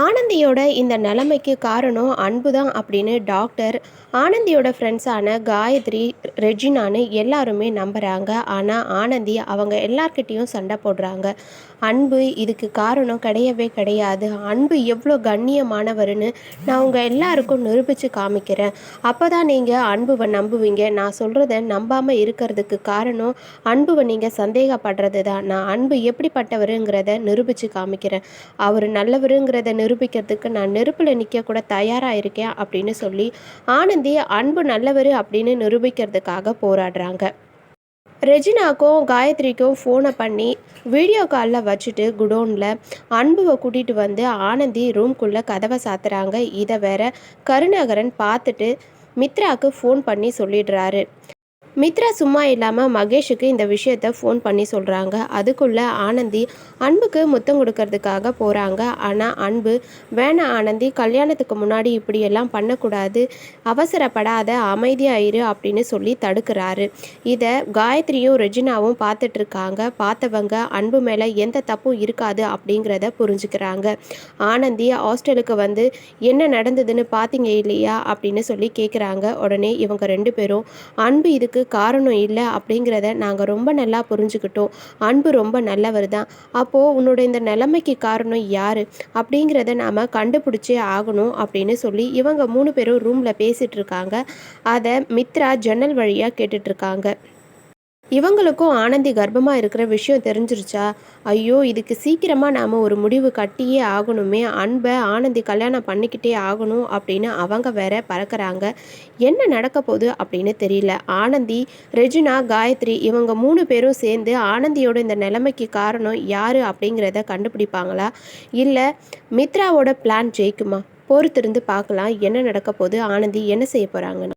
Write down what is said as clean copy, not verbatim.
ஆனந்தியோட இந்த நிலைமைக்கு காரணம் அன்பு தான் அப்படின்னு டாக்டர், ஆனந்தியோட ஃப்ரெண்ட்ஸான காயத்ரி, ரெஜினான்னு எல்லாருமே நம்புறாங்க. ஆனா ஆனந்தி அவங்க எல்லார்கிட்டயும் சண்டை போடுறாங்க. அன்பு இதுக்கு காரணம் கிடையவே கிடையாது. அன்பு எவ்வளோ கண்ணியமானவருன்னு நான் உங்க எல்லாருக்கும் நிரூபிச்சு காமிக்கிறேன். அப்பதான் நீங்க அன்புவ நம்புவீங்க. நான் சொல்றத நம்பாம இருக்கிறதுக்கு காரணம் அன்புவ நீங்க சந்தேகப்படுறது தான். நான் அன்பு எப்படிப்பட்டவருங்கிறத நிரூபிச்சு காமிக்கிறேன். அவர் நல்லவருங்கிறத நிரூபிக்கிறதுக்கு நான் நெருப்புல நிற்க கூட தயாரா இருக்கேன் அப்படின்னு சொல்லி ஆனந்தி அன்பு நல்லவர் அப்படின்னு நிரூபிக்கிறதுக்காக போராடுறாங்க. ரெஜினாக்கும் காயத்ரிக்கும் ஃபோனை பண்ணி வீடியோ காலில் வச்சுட்டு குடோனில் அன்புவை கூட்டிகிட்டு வந்து ஆனந்தி ரூம்குள்ளே கதவை சாத்துறாங்க. இதை வேற கருணாகரன் பார்த்துட்டு மித்ராக்கு ஃபோன் பண்ணி சொல்லிடுறாரு. மித்ரா சும்மா இல்லாமல் மகேஷுக்கு இந்த விஷயத்த ஃபோன் பண்ணி சொல்கிறாங்க. அதுக்குள்ளே ஆனந்தி அன்புக்கு முத்தம் கொடுக்கறதுக்காக போகிறாங்க. ஆனால் அன்பு, வேணாம் ஆனந்தி, கல்யாணத்துக்கு முன்னாடி இப்படியெல்லாம் பண்ணக்கூடாது, அவசரப்படாத, அமைதியாயிரு அப்படின்னு சொல்லி தடுக்கிறாரு. இதை காயத்ரியும் ரெஜினாவும் பார்த்துட்ருக்காங்க. பார்த்தவங்க அன்பு மேலே எந்த தப்பும் இருக்காது அப்படிங்கிறத புரிஞ்சுக்கிறாங்க. ஆனந்தி ஹாஸ்டலுக்கு வந்து என்ன நடந்ததுன்னு பார்த்தீங்க இல்லையா அப்படின்னு சொல்லி கேட்குறாங்க. உடனே இவங்க ரெண்டு பேரும், அன்பு இதுக்கு காரணம் இல்லை அப்படிங்கிறத நாங்கள் ரொம்ப நல்லா புரிஞ்சுக்கிட்டோம். அன்பு ரொம்ப நல்லவர் தான். அப்போது உன்னோட இந்த நிலைமைக்கு காரணம் யார் அப்படிங்கிறத நாம் கண்டுபிடிச்சே ஆகணும் அப்படின்னு சொல்லி இவங்க 3 பேரும் ரூமில் பேசிகிட்டு இருக்காங்க. அதை மித்ரா ஜன்னல் வழியாக கேட்டுட்ருக்காங்க. இவங்களுக்கும் ஆனந்தி கர்ப்பமாக இருக்கிற விஷயம் தெரிஞ்சிருச்சா? ஐயோ, இதுக்கு சீக்கிரமாக நாம் ஒரு முடிவு கட்டியே ஆகணுமே, அன்பை ஆனந்தி கல்யாணம் பண்ணிக்கிட்டே ஆகணும் அப்படின்னு அவங்க வேற பறக்கிறாங்க. என்ன நடக்க போகுது அப்படின்னு தெரியல. ஆனந்தி, ரெஜினா, காயத்ரி இவங்க 3 பேரும் சேர்ந்து ஆனந்தியோட இந்த நிலைமைக்கு காரணம் யார் அப்படிங்கிறத கண்டுபிடிப்பாங்களா? இல்லை மித்ராவோட பிளான் ஜெயிக்குமா? பொறுத்திருந்து பார்க்கலாம் என்ன நடக்க போகுது, ஆனந்தி என்ன செய்ய போகிறாங்கன்னு.